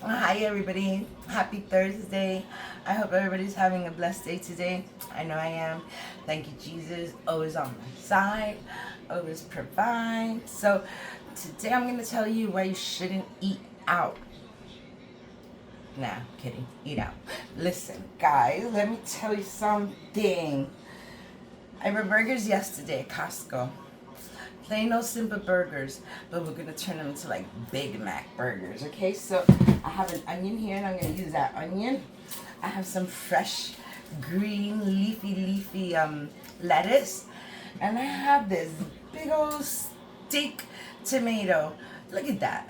Hi everybody, happy Thursday. I hope everybody's having a blessed day today. I know I am. Thank you, Jesus, always on my side, always provide. So today I'm going to tell you why you shouldn't eat out. Nah, kidding, eat out. Listen, guys, let me tell you something. I bought burgers yesterday at Costco. Plain old simple burgers, but we're gonna turn them into like Big Mac burgers, okay? So I have an onion here and I'm gonna use that onion. I have some fresh green leafy lettuce, and I have this big old steak tomato. Look at that.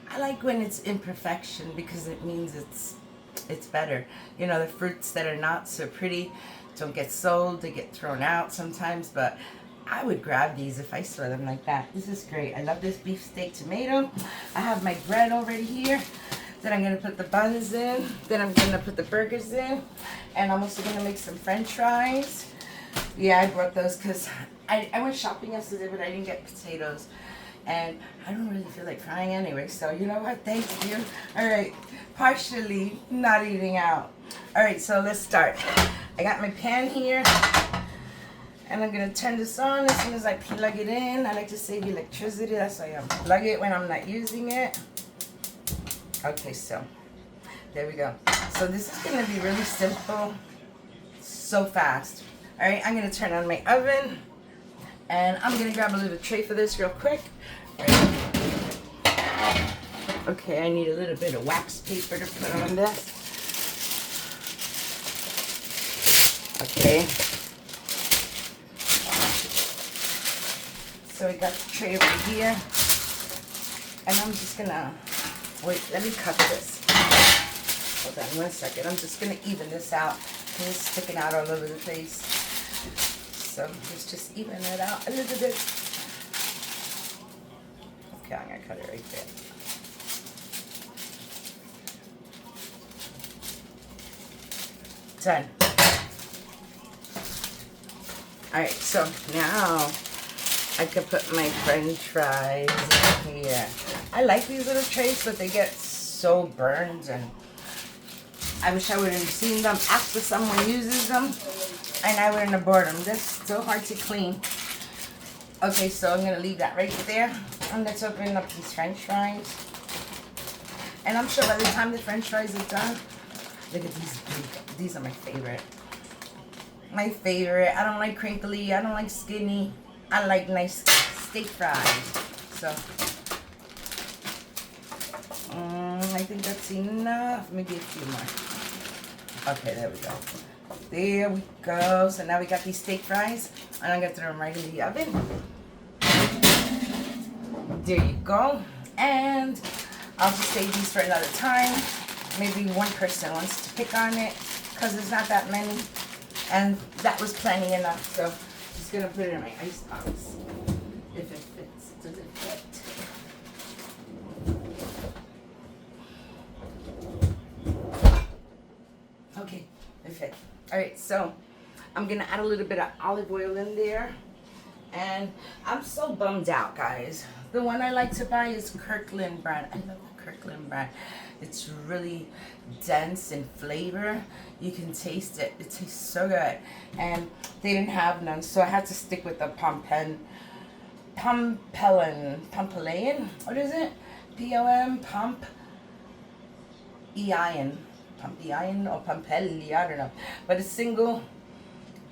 I like when it's imperfection because it means it's better. You know, the fruits that are not so pretty don't get sold, they get thrown out sometimes, but I would grab these if I saw them like that. This is great. I love this beefsteak tomato. I have my bread already here. Then I'm going to put the buns in. Then I'm going to put the burgers in. And I'm also going to make some french fries. Yeah, I brought those because I went shopping yesterday, but I didn't get potatoes. And I don't really feel like frying anyway. So you know what? Thank you. All right. Partially not eating out. All right, so let's start. I got my pan here. And I'm going to turn this on as soon as I plug it in. I like to save electricity. That's why I plug it when I'm not using it. Okay, so there we go. So this is going to be really simple. So fast. All right, I'm going to turn on my oven. And I'm going to grab a little tray for this real quick. Okay, I need a little bit of wax paper to put on this. Okay. So I got the tray over here, and I'm just gonna, wait, let me cut this. Hold on 1 second. I'm just gonna even this out because it's sticking out all over the place. So let's just even it out a little bit. Okay, I'm gonna cut it right there. Done. All right, so now I could put my french fries in here. I like these little trays, but they get so burned, and I wish I would have seen them after someone uses them, and I wouldn't have bought them. They're so hard to clean. Okay, so I'm going to leave that right there, and let's open up these french fries. And I'm sure by the time the french fries are done, look at these big, these are my favorite. My favorite. I don't like crinkly, I don't like skinny. I like nice steak fries. So, I think that's enough. Maybe a few more. Okay, there we go. There we go. So now we got these steak fries. And I'm going to throw them right in the oven. There you go. And I'll just save these for another time. Maybe one person wants to pick on it because there's not that many. And that was plenty enough. So just gonna put it in my ice box if it fits. Does it fit? Okay, it fit. All right, so I'm gonna add a little bit of olive oil in there, and I'm so bummed out, guys. The one I like to buy is Kirkland brand. I love the Kirkland brand. It's really dense in flavor. You can taste it. It tastes so good. And they didn't have none, so I had to stick with the Pompeian. What is it? P-O-M, Pomp, E-I-N. Pompeian or Pompelli, I don't know. But it's single.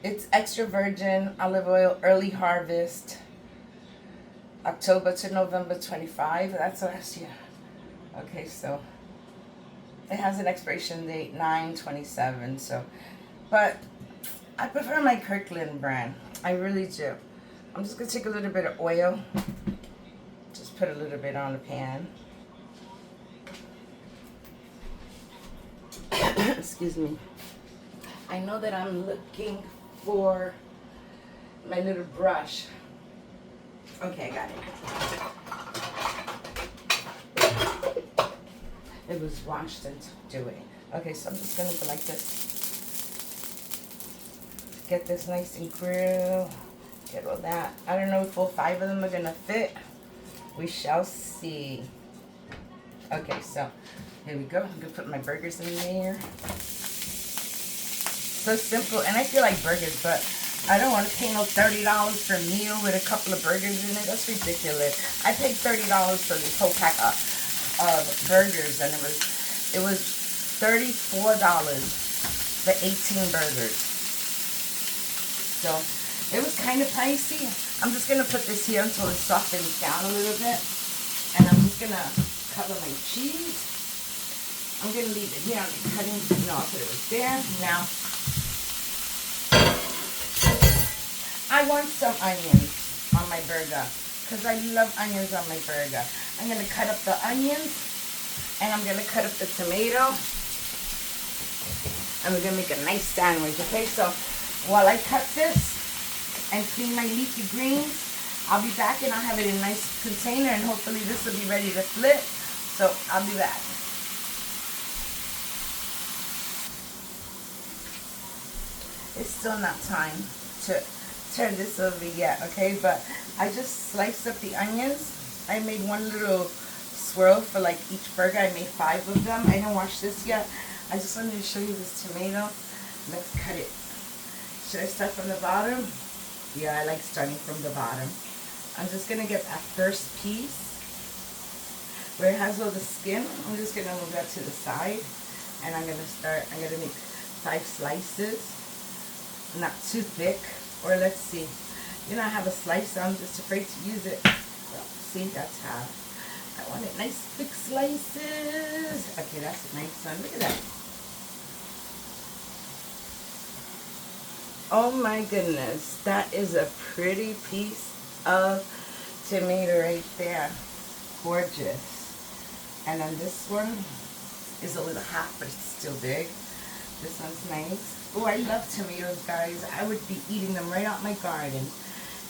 It's extra virgin olive oil, early harvest. October to November 25. That's last year. Okay, so it has an expiration date 9/27. So, but I prefer my Kirkland brand. I really do. I'm just gonna take a little bit of oil. Just put a little bit on the pan. Excuse me. I know that I'm looking for my little brush. Okay, I got it. It was washed and tucked away. Okay, so I'm just gonna go like this. Get this nice and grilled. Get all that. I don't know if all 5 of them are gonna fit. We shall see. Okay, so Here we go. I'm gonna put my burgers in there. So simple, and I feel like burgers, but I don't want to pay no $30 for a meal with a couple of burgers in it. That's ridiculous. I paid $30 for this whole pack of burgers, and it was $34 for 18 burgers. So it was kind of pricey. I'm just gonna put this here until it softens down a little bit, and I'm just gonna cover my cheese. I'm gonna leave it here. I'm cutting. No, I'll put it right there. Now, I want some onions on my burger because I love onions on my burger. I'm gonna cut up the onions, and I'm gonna cut up the tomato, and we're gonna make a nice sandwich. Okay, so while I cut this and clean my leafy greens, I'll be back and I'll have it in a nice container, and hopefully this will be ready to flip. So I'll be back. It's still not time to turn this over yet, okay? But I just sliced up the onions. I made one little swirl for like each burger. I made 5 of them. I didn't wash this yet. I just wanted to show you this tomato. Let's cut it. Should I start from the bottom? Yeah, I like starting from the bottom. I'm just gonna get that first piece where it has all the skin. I'm just gonna move that to the side, and I'm gonna make 5 slices. Not too thick, or let's see. You know, I have a slicer, I'm just afraid to use it. Well, see, that's how. I want it nice thick slices. Okay, that's a nice one. Look at that. Oh my goodness, that is a pretty piece of tomato right there. Gorgeous. And then this one is a little half, but it's still big. This one's nice. Oh, I love tomatoes, guys. I would be eating them right out my garden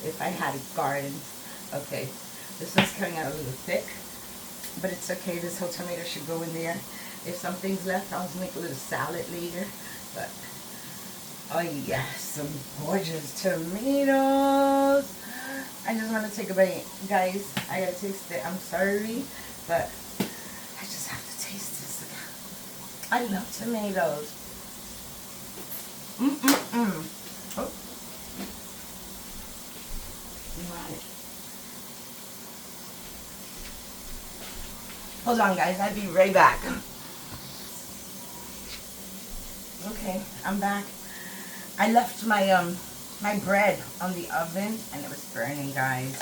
if I had a garden. Okay, this one's coming out a little thick, but it's okay. This whole tomato should go in there. If something's left, I'll make a little salad later. But, oh yes, some gorgeous tomatoes. I just want to take a bite. Guys, I gotta taste it. I'm sorry, but I just have to taste this. I love tomatoes. Oh. Right. Hold on, guys. I'll be right back. Okay, I'm back. I left my my bread on the oven, and it was burning, guys.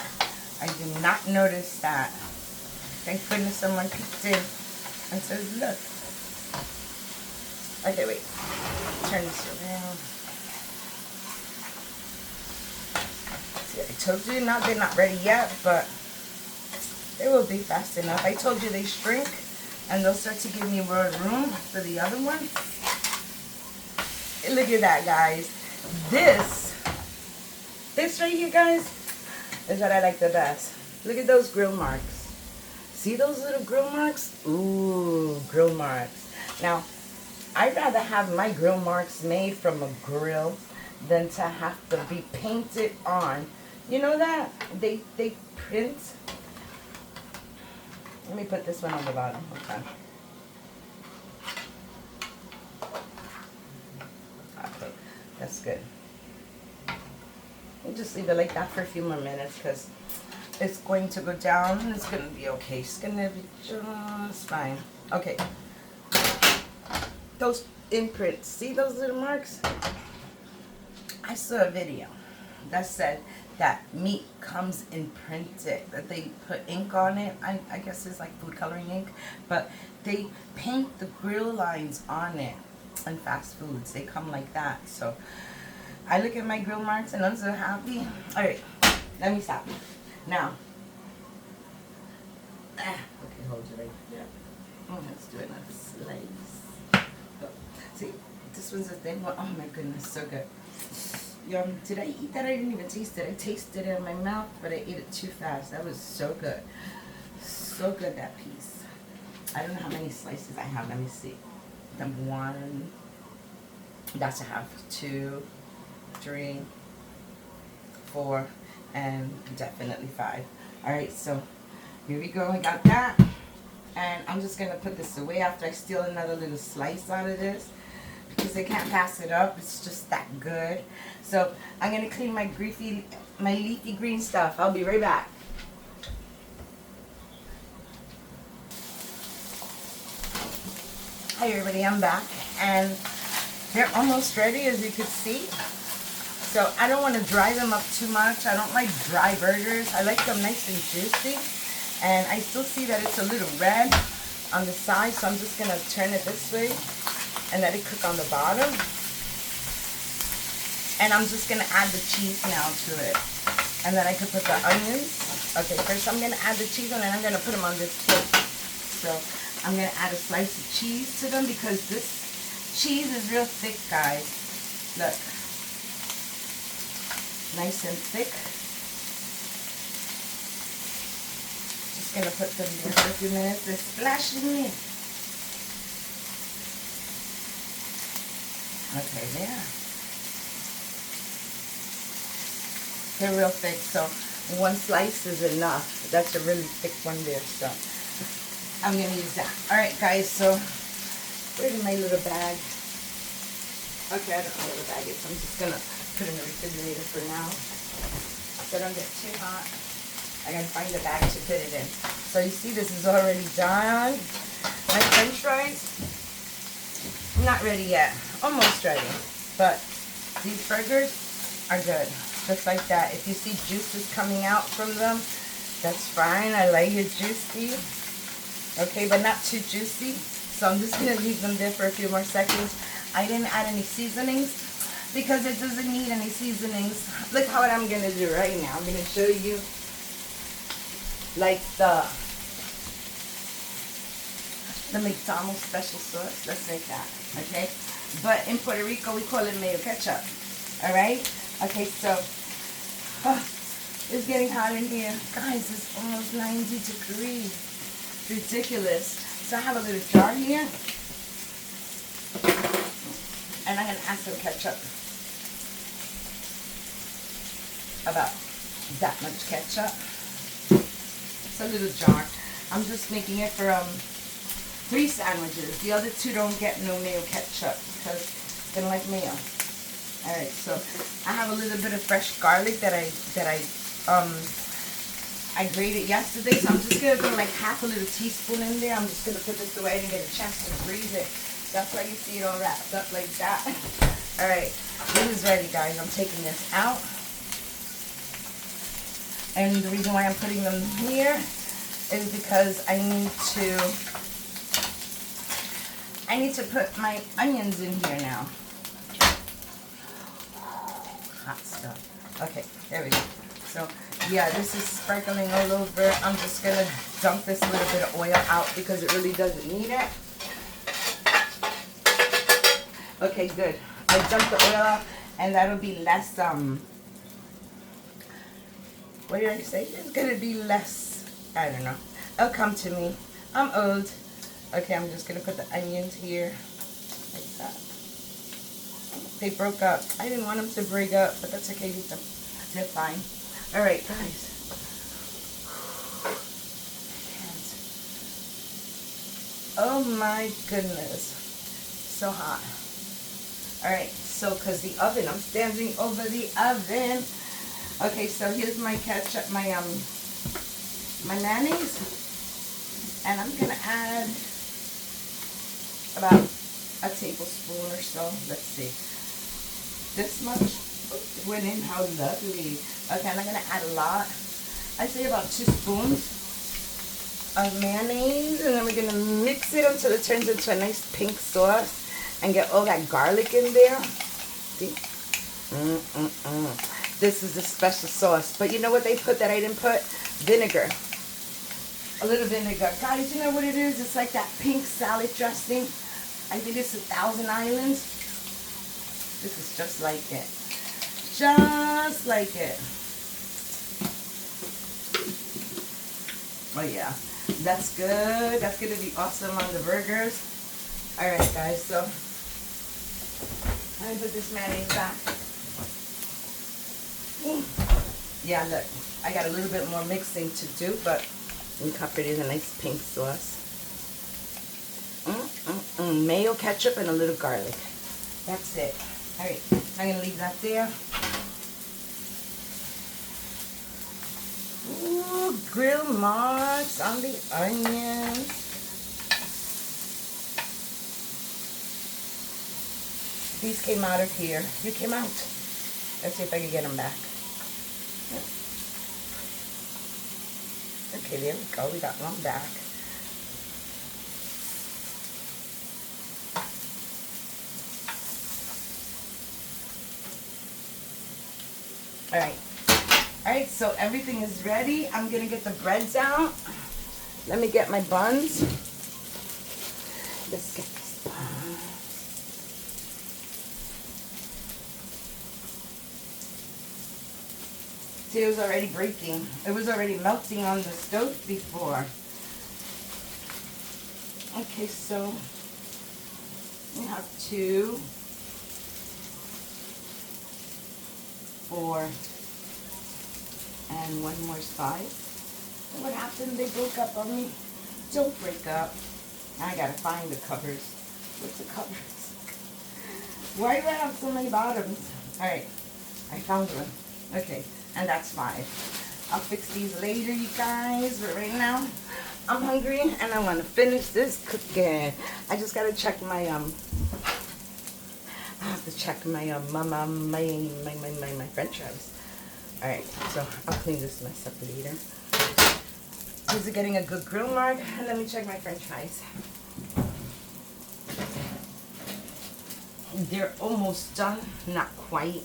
I did not notice that. Thank goodness someone peeked in and said, look. Okay, wait. Turn this around. See, I told you they're not ready yet, but they will be fast enough. I told you they shrink, and they'll start to give me more room for the other one. Look at that, guys. This right here, guys, is what I like the best. Look at those grill marks. See those little grill marks? Ooh, grill marks. Now, I'd rather have my grill marks made from a grill than to have to be painted on. You know that? They print. Let me put this one on the bottom. Okay. Okay, that's good. We'll just leave it like that for a few more minutes because it's going to go down and it's going to be okay. It's going to be just fine. Okay. Those imprints, see those little marks? I saw a video that said that meat comes imprinted, that they put ink on it. I guess it's like food coloring ink, but they paint the grill lines on it in fast foods. They come like that. So I look at my grill marks and I'm so happy. All right, let me stop. Now, okay, hold it right there. Let's do another slice. See, this one's a thin one. Oh my goodness, so good. Yum. Did I eat that? I didn't even taste it. I tasted it in my mouth, but I ate it too fast. That was so good. So good, that piece. I don't know how many slices I have. Let me see. Number 1. That's a half. 2, 3, 4, and definitely 5. Alright, so here we go. I got that. And I'm just going to put this away after I steal another little slice out of this, because they can't pass it up. It's just that good. So I'm going to clean my leafy green stuff. I'll be right back. Hi everybody, I'm back, and they're almost ready, as you can see. So I don't want to dry them up too much. I don't like dry burgers. I like them nice and juicy. And I still see that it's a little red on the side, so I'm just going to turn it this way and let it cook on the bottom. And I'm just going to add the cheese now to it. And then I could put the onions. Okay, first I'm going to add the cheese, and then I'm going to put them on this plate. So I'm going to add a slice of cheese to them, because this cheese is real thick, guys. Look. Nice and thick. Just going to put them there for a few minutes. They're splashing me. Okay, there. They're real thick, so one slice is enough. That's a really thick one there, so I'm going to use that. Alright guys, so where's my little bag? Okay, I don't know where the bag is. I'm just going to put it in the refrigerator for now, so I don't get too hot. I got to find the bag to put it in. So you see, this is already done. My french fries, not ready yet. Almost ready. But these burgers are good. Just like that. If you see juices coming out from them, that's fine. I like it juicy. Okay, but not too juicy. So I'm just going to leave them there for a few more seconds. I didn't add any seasonings because it doesn't need any seasonings. Look how what I'm going to do right now. I'm going to show you like the McDonald's special sauce. Let's make that, okay? But in Puerto Rico, we call it mayo ketchup, all right? Okay, so it's getting hot in here. Guys, it's almost 90 degrees. Ridiculous. So I have a little jar here, and I'm going to add some ketchup. About that much ketchup. It's a little jar. I'm just making it for 3 sandwiches. The other 2 don't get no mayo ketchup because they don't like mayo. Alright, so I have a little bit of fresh garlic that I grated yesterday, so I'm just going to put like half a little teaspoon in there. I'm just going to put this away and get a chance to breathe it. That's why you see it all wrapped up like that. Alright, this is ready, guys. I'm taking this out. And the reason why I'm putting them here is because I need to put my onions in here now. Hot stuff. Okay, there we go. So, yeah, this is sprinkling all over. I'm just going to dump this little bit of oil out because it really doesn't need it. Okay, good. I dumped the oil out, and that'll be less, what did I say? It's going to be less, I don't know. It'll come to me. I'm old. Okay, I'm just going to put the onions here, like that. They broke up. I didn't want them to break up, but that's okay. They're fine. All right, guys. Oh my goodness. So hot. All right, so because the oven, I'm standing over the oven. Okay, so here's my ketchup, my mayonnaise. And I'm going to add about a tablespoon or so. Let's see. This much. Went in. How lovely. Okay, and I'm going to add a lot. I'd say about 2 spoons of mayonnaise. And then we're going to mix it until it turns into a nice pink sauce. And get all that garlic in there. See? This is a special sauce. But you know what they put that I didn't put? Vinegar. A little vinegar. Guys, you know what it is? It's like that pink salad dressing. I think it's 1,000 Islands. This is just like it. Just like it. Oh yeah. That's good. That's going to be awesome on the burgers. Alright guys, so I'm going to put this mayonnaise back. Yeah, look. I got a little bit more mixing to do, but look how pretty is a nice pink sauce. mayo ketchup and a little garlic. That's it. All right, I'm gonna leave that there. Ooh, grill marks on the onions. These came out of here. You came out. Let's see if I can get them back. Okay, there we go. We got one back. All right. All right, so everything is ready. I'm going to get the breads out. Let me get my buns. Let's get this bun. See, it was already breaking. It was already melting on the stove before. Okay, so we have 2, 4, and 1 more is 5. And what happened? They broke up on me. Don't break up. Now I gotta find the covers. What's the covers? Why do I have so many bottoms? All right, I found one. Okay, and that's 5. I'll fix these later, you guys. But right now, I'm hungry and I want to finish this cooking. I just gotta check my I have to check my my French fries. All right, so I'll clean this mess up later. These are getting a good grill mark. Let me check my French fries. They're almost done, not quite.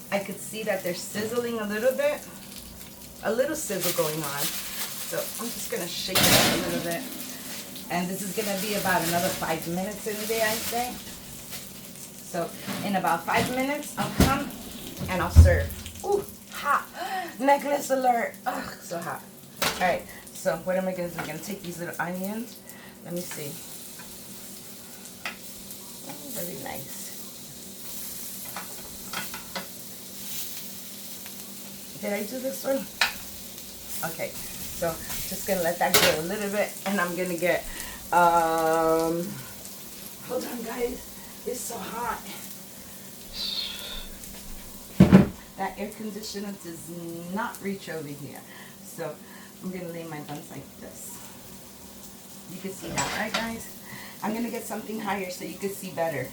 I could see that they're sizzling a little bit. A little sizzle going on. So I'm just gonna shake it up a little bit. And this is gonna be about another 5 minutes in there, I say. So in about 5 minutes, I'll come and I'll serve. Ooh, hot. Necklace alert. Ugh, so hot. All right, so what am I gonna do? I'm gonna take these little onions. Let me see. Oh, very nice. Did I do this one? Okay, so just gonna let that go a little bit, and I'm gonna get, hold on guys, it's so hot. That air conditioner does not reach over here. So I'm gonna lay my buns like this. You can see that, right guys? I'm gonna get something higher so you can see better.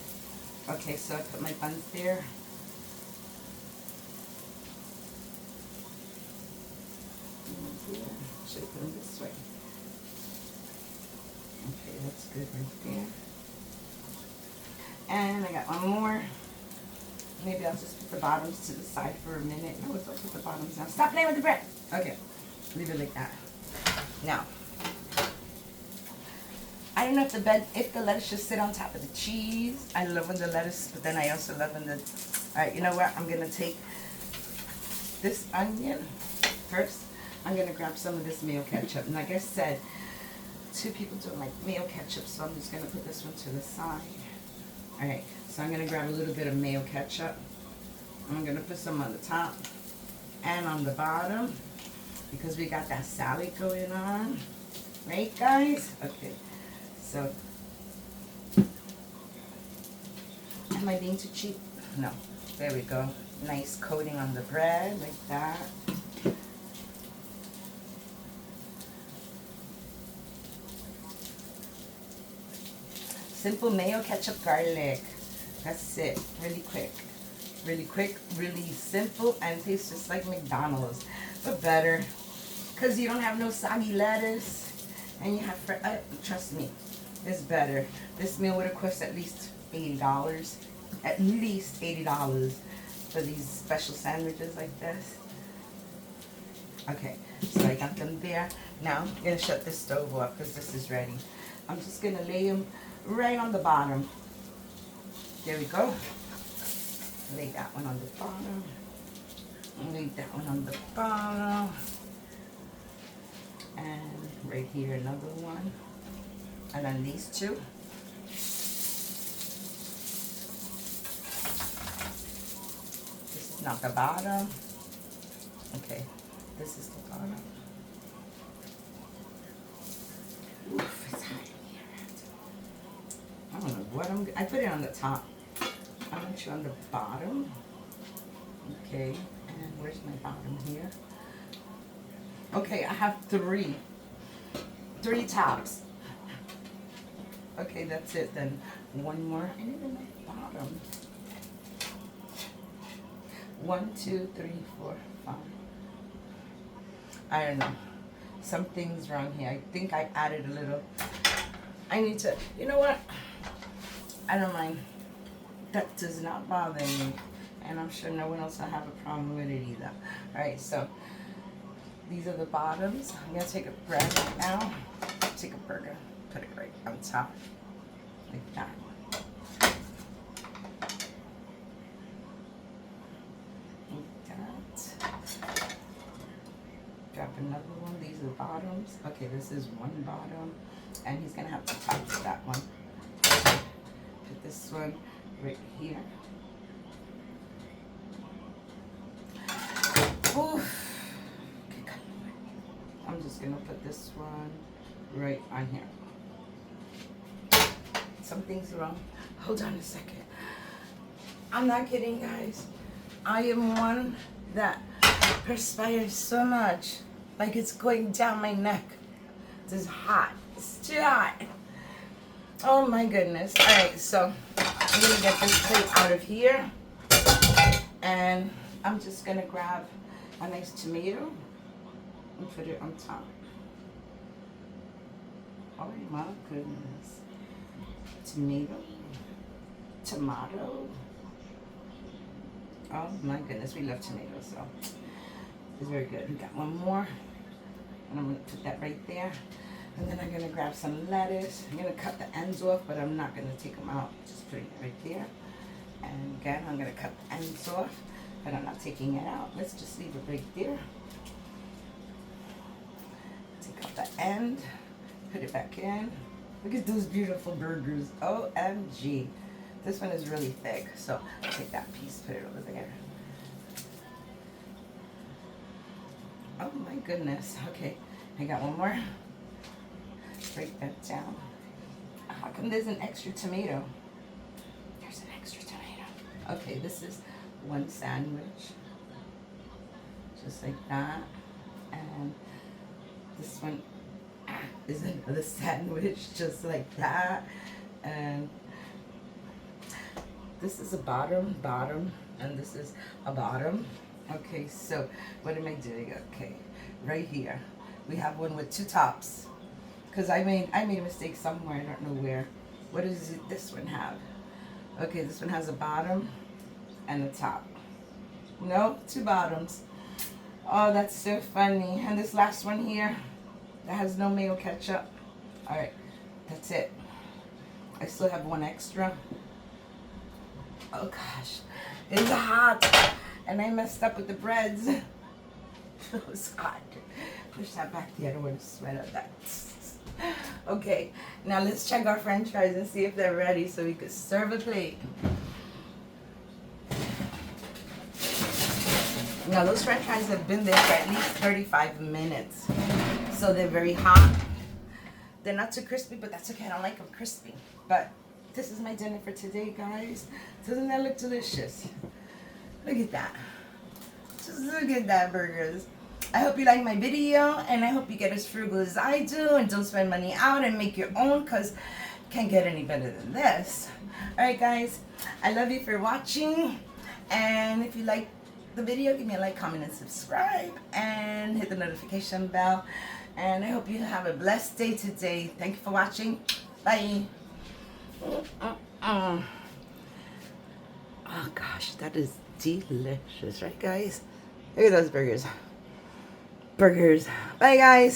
Okay, so I put my buns there. Should I put them this way? Okay, that's good right there. And I got one more. Maybe I'll just put the bottoms to the side for a minute. No, let's put the bottoms down. Stop playing with the bread. Okay, leave it like that. Now, I don't know if the lettuce should sit on top of the cheese. I love when the lettuce, but then I also love when the. All right, you know what? I'm gonna take this onion first. I'm gonna grab some of this mayo ketchup. And like I said, 2 people don't like mayo ketchup, so I'm just gonna put this one to the side. All right, so I'm gonna grab a little bit of mayo ketchup. I'm gonna put some on the top and on the bottom because we got that salad going on, right guys? Okay, so am I being too cheap? No, there we go. Nice coating on the bread like that. Simple mayo, ketchup, garlic. That's it. Really quick. Really quick, really simple, and tastes just like McDonald's. But better. Because you don't have no soggy lettuce. And you have, trust me, it's better. This meal would have cost at least $80. At least $80 for these special sandwiches like this. Okay, so I got them there. Now I'm going to shut this stove off because this is ready. I'm just going to lay them right on the bottom. There we go. Lay that one on the bottom. Lay that one on the bottom. And right here another one. And then these 2. This is not the bottom. Okay, this is the bottom. Oof, it's hot in here. bottom. I put it on the top. I want you on the bottom. Okay, and where's my bottom here? Okay, I have three tops. Okay, that's it then. One more. I need my bottom. 1, 2, 3, 4, 5. I don't know. Something's wrong here. I think I added a little. I need to, you know what? I don't mind. That does not bother me. And I'm sure no one else will have a problem with it either. Alright, so these are the bottoms. I'm going to take a bread right now. Take a burger. Put it right on top. Like that. Like that. Grab another one. These are the bottoms. Okay, this is one bottom. And he's going to have to top that one. Put this one right here. Oof. I'm just gonna put this one right on here. Something's wrong. Hold on a second. I'm not kidding, guys. I am one that perspires so much, like it's going down my neck. This is hot. It's too hot. Oh my goodness. All right, so I'm gonna get this plate out of here, and I'm just gonna grab a nice tomato and put it on top. Oh my goodness. Tomato. Oh my goodness, we love tomatoes, so it's very good. We got one more, and I'm gonna put that right there. And then I'm gonna grab some lettuce. I'm gonna cut the ends off, but I'm not gonna take them out. Just putting it right there. And again, I'm gonna cut the ends off, but I'm not taking it out. Let's just leave it right there. Take out the end, put it back in. Look at those beautiful burgers. OMG. This one is really thick, so I'll take that piece, put it over there. Oh my goodness. Okay, I got one more. Break that down. How come there's an extra tomato? There's an extra tomato. Okay, this is one sandwich. Just like that. And this one is another sandwich, just like that. And this is a bottom, and this is a bottom. Okay, so what am I doing? Okay, right here. We have one with two tops. Because I made a mistake somewhere, I don't know where. What does this one have? Okay, this one has a bottom and a top. No, two bottoms. Oh, that's so funny. And this last one here, that has no mayo ketchup. All right, that's it. I still have one extra. Oh gosh, it's hot. And I messed up with the breads. It was hot. Push that back there, I don't want to sweat out that. Okay, now let's check our french fries and see if they're ready so we could serve a plate. Now those french fries have been there for at least 35 minutes. So they're very hot. They're not too crispy, but that's okay. I don't like them crispy. But this is my dinner for today, guys. Doesn't that look delicious? Look at that. Just look at that, burgers. I hope you like my video, and I hope you get as frugal as I do and don't spend money out and make your own, because can't get any better than this. Alright guys, I love you for watching, and if you like the video, give me a like, comment, and subscribe, and hit the notification bell. And I hope you have a blessed day today. Thank you for watching. Bye. Oh gosh, that is delicious, right guys? Look at those burgers. Bye guys.